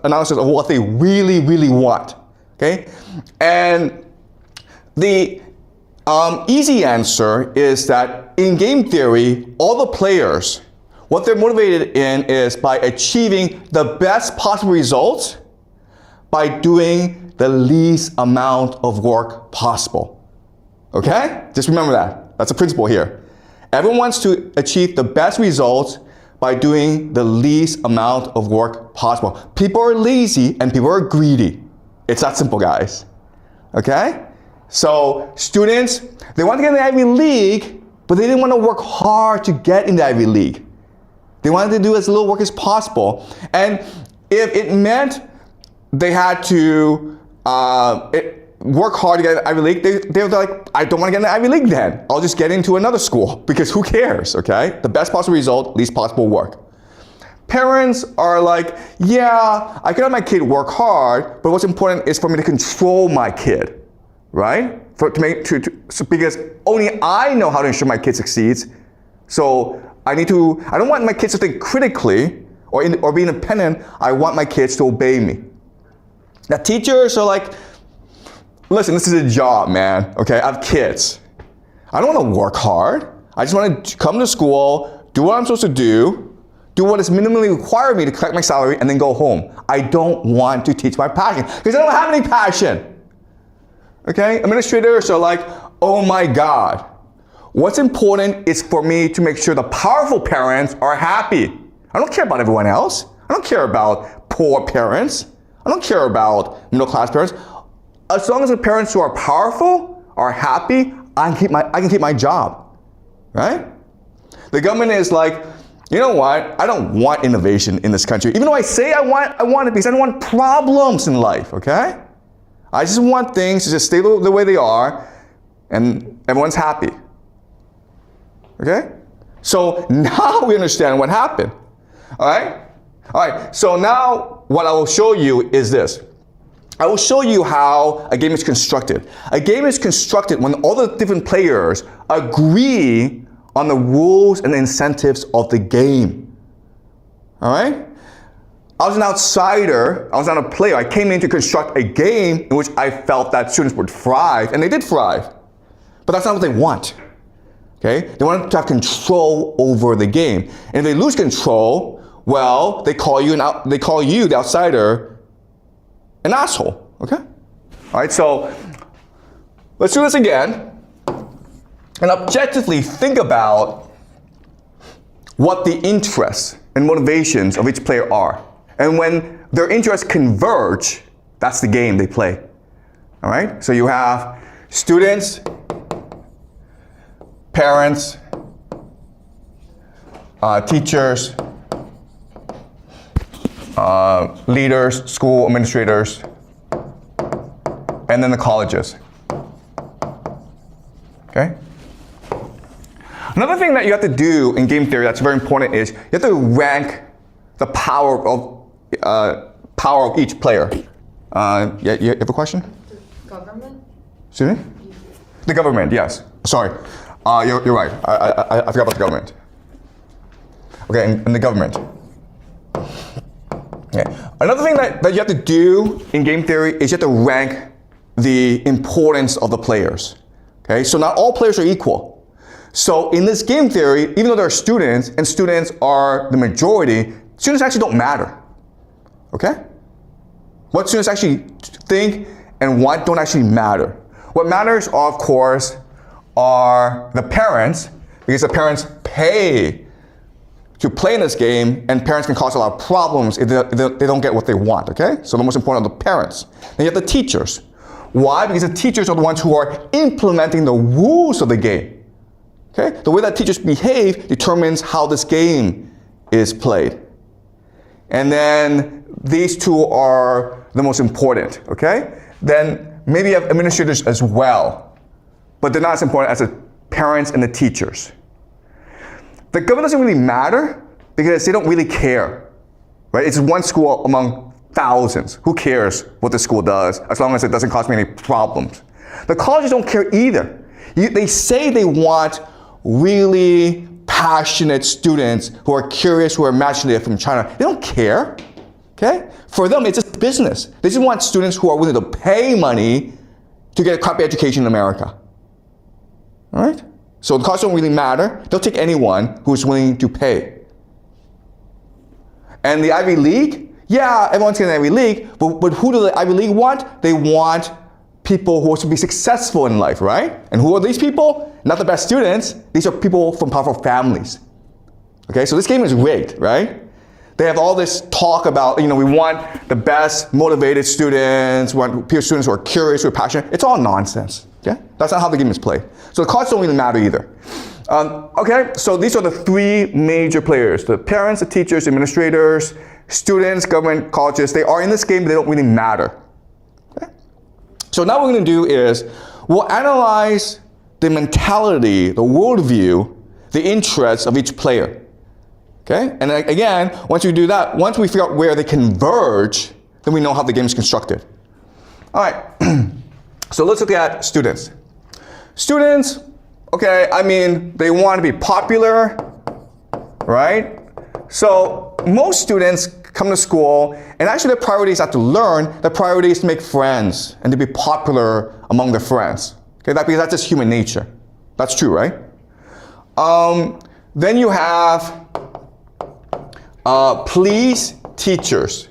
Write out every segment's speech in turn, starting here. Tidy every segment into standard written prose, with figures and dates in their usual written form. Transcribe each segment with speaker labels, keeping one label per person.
Speaker 1: analysis of what they really, really want, okay? And the easy answer is that in game theory, all the players, what they're motivated in is by achieving the best possible results by doing the least amount of work possible, okay? Just remember that. That's a principle here. Everyone wants to achieve the best results by doing the least amount of work possible. People are lazy and people are greedy. It's that simple, guys. Okay? So students, they want to get in the Ivy League, but they didn't want to work hard to get in the Ivy League. They wanted to do as little work as possible. And if it meant they had to work hard to get in the Ivy League, they're like, I don't want to get in the Ivy League then. I'll just get into another school, because who cares, okay? The best possible result, least possible work. Parents are like, yeah, I can have my kid work hard, but what's important is for me to control my kid, right? Because only I know how to ensure my kid succeeds. So I don't want my kids to think critically or be independent. I want my kids to obey me. Now teachers are like, listen, this is a job, man, okay? I have kids. I don't want to work hard. I just want to come to school, do what I'm supposed to do what is minimally required of me to collect my salary, and then go home. I don't want to teach my passion, because I don't have any passion. Okay? Administrators are like, oh my God. What's important is for me to make sure the powerful parents are happy. I don't care about everyone else. I don't care about poor parents. I don't care about middle-class parents. As long as the parents who are powerful are happy, I can keep my job, right? The government is like, you know what? I don't want innovation in this country. Even though I say I want it, because I don't want problems in life, okay? I just want things to just stay the way they are, and everyone's happy, okay? So now we understand what happened, all right? All right, so now what I will show you is this. I will show you how a game is constructed. A game is constructed when all the different players agree on the rules and incentives of the game. All right? I was an outsider. I was not a player. I came in to construct a game in which I felt that students would thrive, and they did thrive. But that's not what they want. Okay? They want to have control over the game. And if they lose control, well, they call you, the outsider, an asshole, okay? All right, so let's do this again and objectively think about what the interests and motivations of each player are. And when their interests converge, that's the game they play. All right, so you have students, parents, teachers, leaders, school administrators, and then the colleges. Okay? Another thing that you have to do in game theory that's very important is you have to rank the power of each player. Yeah, you have a question?
Speaker 2: The government?
Speaker 1: Excuse me? The government, yes. Sorry. You're right. I forgot about the government. Okay, and the government. Okay. Another thing that you have to do in game theory is you have to rank the importance of the players. Okay, so not all players are equal. So in this game theory, even though there are students, and students are the majority, students actually don't matter. Okay? What students actually think and want don't actually matter. What matters, of course, are the parents, because the parents pay to play in this game, and parents can cause a lot of problems if they don't get what they want, okay? So the most important are the parents. Then you have the teachers. Why? Because the teachers are the ones who are implementing the rules of the game, okay? The way that teachers behave determines how this game is played. And then these two are the most important, okay? Then maybe you have administrators as well, but they're not as important as the parents and the teachers. The government doesn't really matter because they don't really care, right? It's one school among thousands. Who cares what the school does as long as it doesn't cause me any problems? The colleges don't care either. They say they want really passionate students who are curious, who are imaginative from China. They don't care. Okay? For them, it's just business. They just want students who are willing to pay money to get a crappy education in America. All right? So the costs don't really matter. They'll take anyone who is willing to pay. And the Ivy League, yeah, everyone's getting an Ivy League, but who do the Ivy League want? They want people who are to be successful in life, right? And who are these people? Not the best students. These are people from powerful families. Okay, so this game is rigged, right? They have all this talk about, we want the best motivated students, we want peer students who are curious, who are passionate. It's all nonsense, okay? That's not how the game is played. So the cards don't really matter either. Okay, so these are the three major players: the parents, the teachers, the administrators, students, government, colleges. They are in this game, but they don't really matter. Okay? So now what we're gonna do is, we'll analyze the mentality, the worldview, the interests of each player. Okay? And again, once we do that, once we figure out where they converge, then we know how the game is constructed. All right, so let's look at students. Students, okay, they want to be popular, right? So most students come to school, and actually their priority is not to learn, their priority is to make friends and to be popular among their friends. Okay, because that's just human nature. That's true, right? Then you have please teachers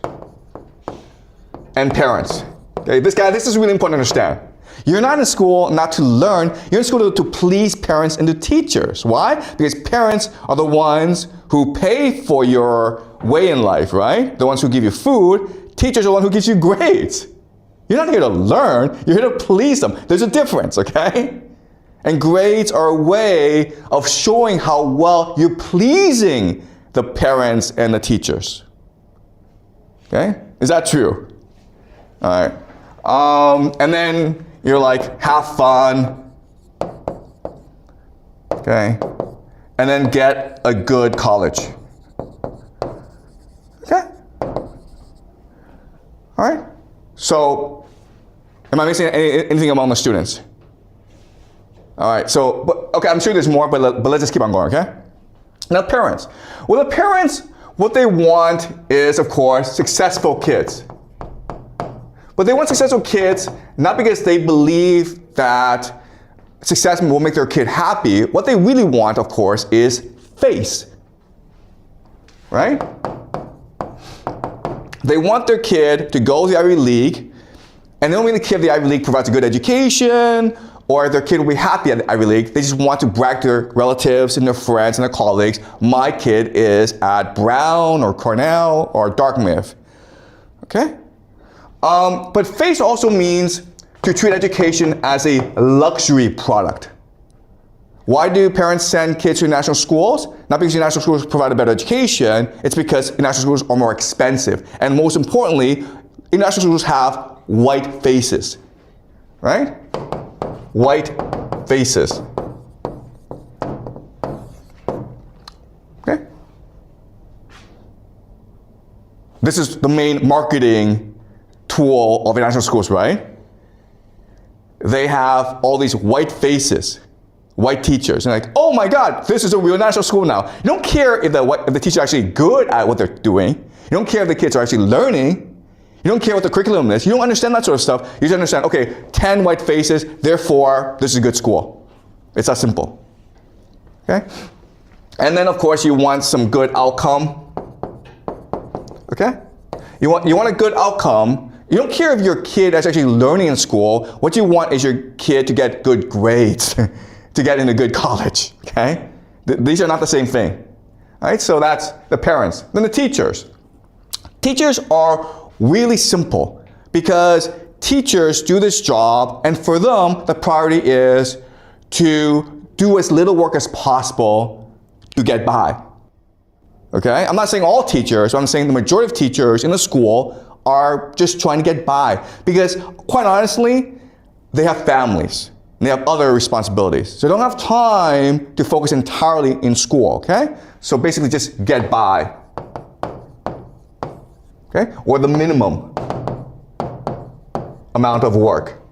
Speaker 1: and parents. Okay, this is really important to understand. You're not in school not to learn, you're in school to please parents and to teachers. Why? Because parents are the ones who pay for your way in life, right? The ones who give you food. Teachers are the ones who gives you grades. You're not here to learn, you're here to please them. There's a difference, okay? And grades are a way of showing how well you're pleasing the parents and the teachers. Okay? Is that true? All right. And then you're like, have fun. Okay? And then get a good college. Okay? All right? So, am I missing anything among the students? All right, so, okay, I'm sure there's more, but let's just keep on going, okay? Now, parents. Well, the parents, what they want is, of course, successful kids. But they want successful kids not because they believe that success will make their kid happy. What they really want, of course, is face. Right? They want their kid to go to the Ivy League, and they don't really care if the Ivy League provides a good education, or their kid will be happy at the Ivy League. They just want to brag to their relatives and their friends and their colleagues, my kid is at Brown or Cornell or Dartmouth. Okay? But face also means to treat education as a luxury product. Why do parents send kids to national schools? Not because national schools provide a better education, it's because national schools are more expensive. And most importantly, national schools have white faces, right? White faces. Okay? This is the main marketing tool of national schools, right? They have all these white faces, white teachers, and like, oh my God, this is a real national school now. You don't care if the teacher is actually good at what they're doing. You don't care if the kids are actually learning. You don't care what the curriculum is. You don't understand that sort of stuff. You just understand, okay, 10 white faces, therefore, this is a good school. It's that simple. Okay? And then, of course, you want some good outcome. Okay? You want a good outcome. You don't care if your kid is actually learning in school. What you want is your kid to get good grades, to get into good college. Okay? These are not the same thing. All right? So that's the parents. Then the teachers. Teachers are really simple because teachers do this job, and for them, the priority is to do as little work as possible to get by. Okay? I'm not saying all teachers, but I'm saying the majority of teachers in the school are just trying to get by because, quite honestly, they have families. And they have other responsibilities. So they don't have time to focus entirely in school, okay? So basically just get by. Okay? Or the minimum amount of work.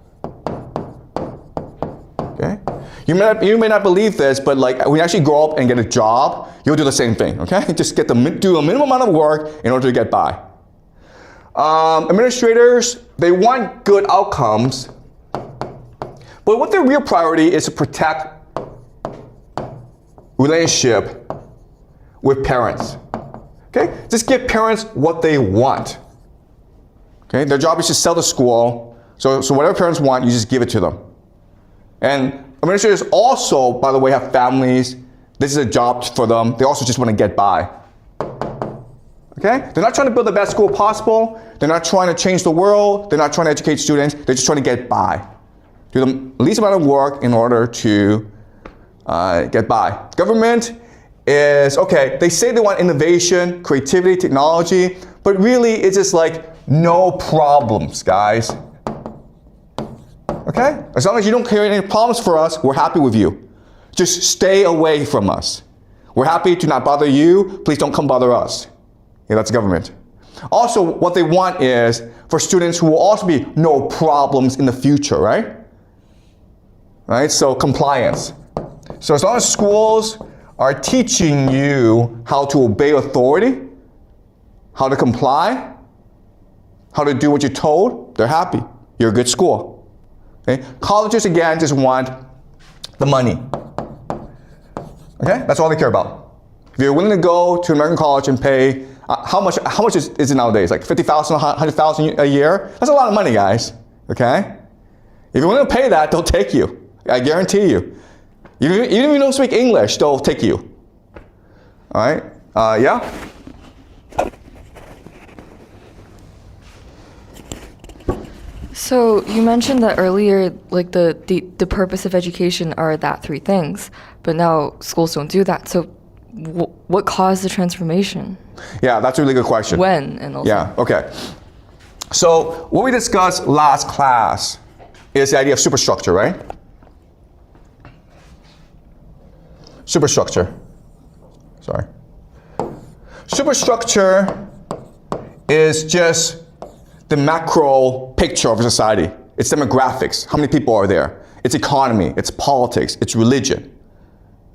Speaker 1: Okay? You may not believe this, but like when you actually grow up and get a job, you'll do the same thing, okay? Just do a minimum amount of work in order to get by. Administrators, they want good outcomes, but what their real priority is to protect relationship with parents. Okay? Just give parents what they want. Okay? Their job is to sell the school, so whatever parents want, you just give it to them. And administrators also, by the way, have families. This is a job for them. They also just want to get by. Okay? They're not trying to build the best school possible. They're not trying to change the world. They're not trying to educate students. They're just trying to get by. Do the least amount of work in order to get by. Government is, okay, they say they want innovation, creativity, technology, but really it's just like no problems, guys. Okay? As long as you don't create any problems for us, we're happy with you. Just stay away from us. We're happy to not bother you. Please don't come bother us. Yeah, that's government. Also, what they want is for students who will also be no problems in the future, right? Right? So compliance. So as long as schools are teaching you how to obey authority, how to comply, how to do what you're told, they're happy. You're a good school. Okay? Colleges, again, just want the money. Okay? That's all they care about. If you're willing to go to an American college and pay, how much is it nowadays? Like $50,000, $100,000 a year? That's a lot of money, guys. Okay? If you're willing to pay that, they'll take you. I guarantee you. Even if you don't speak English, they'll take you. All right? Yeah?
Speaker 2: So you mentioned that earlier, like the purpose of education are that three things, but now schools don't do that. So what caused the transformation?
Speaker 1: Yeah, that's a really good question.
Speaker 2: When and also.
Speaker 1: Yeah, okay. So what we discussed last class is the idea of superstructure, right? Superstructure. Sorry. Superstructure is just the macro picture of a society. It's demographics. How many people are there? It's economy. It's politics. It's religion.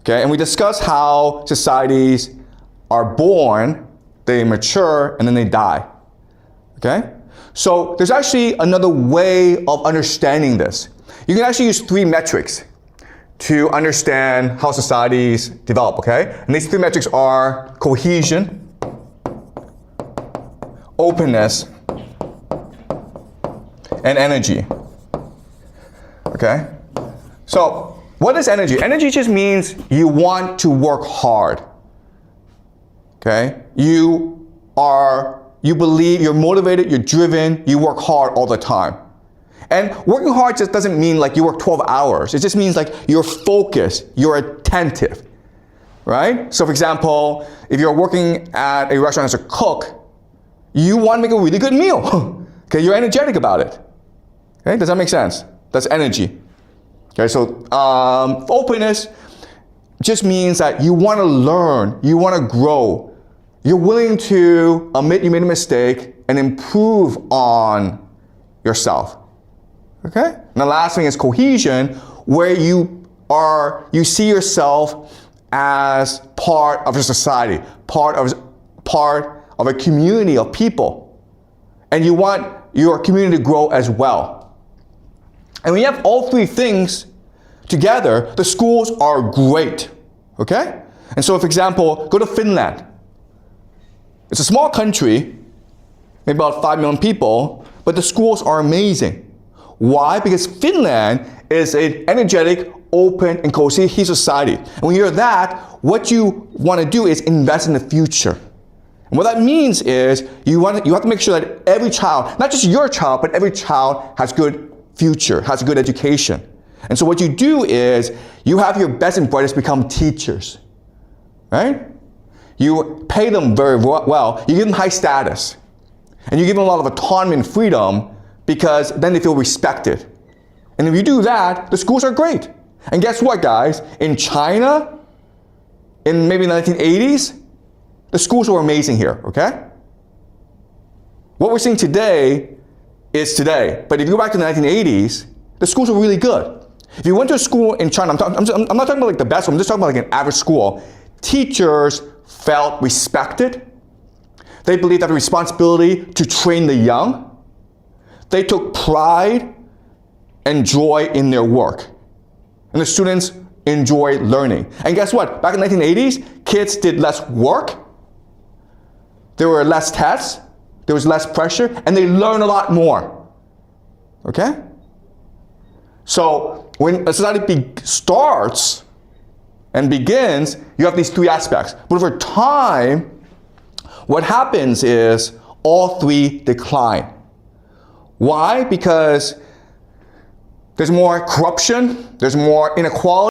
Speaker 1: Okay, and we discuss how societies are born, they mature, and then they die. Okay? So there's actually another way of understanding this. You can actually use three metrics to understand how societies develop, okay? And these three metrics are cohesion, openness, and energy. Okay? So what is energy? Energy just means you want to work hard. Okay? You believe, you're motivated, you're driven, you work hard all the time. And working hard just doesn't mean like you work 12 hours. It just means like you're focused, you're attentive, right? So for example, if you're working at a restaurant as a cook, you want to make a really good meal. Okay, you're energetic about it. Okay, does that make sense? That's energy. Okay, so openness just means that you want to learn, you want to grow. You're willing to admit you made a mistake and improve on yourself. Okay? And the last thing is cohesion, where you see yourself as part of a society, part of a community of people. And you want your community to grow as well. And when you have all three things together, the schools are great. Okay? And so, for example, go to Finland. It's a small country, maybe about 5 million people, but the schools are amazing. Why? Because Finland is an energetic, open, and cohesive society. And when you're that, what you want to do is invest in the future. And what that means is you have to make sure that every child, not just your child, but every child has good future, has a good education. And so what you do is you have your best and brightest become teachers, right? You pay them very well. You give them high status. And you give them a lot of autonomy and freedom because then they feel respected. And if you do that, the schools are great. And guess what, guys? In China, in maybe the 1980s, the schools were amazing here, okay? What we're seeing today is today. But if you go back to the 1980s, the schools were really good. If you went to a school in China, I'm not talking about like the best one, I'm just talking about like an average school. Teachers felt respected. They believed that the responsibility to train the young. They took pride and joy in their work. And the students enjoy learning. And guess what? Back in the 1980s, kids did less work. There were less tests. There was less pressure. And they learned a lot more. Okay? So when a society starts and begins, you have these three aspects. But over time, what happens is all three decline. Why? Because there's more corruption, there's more inequality.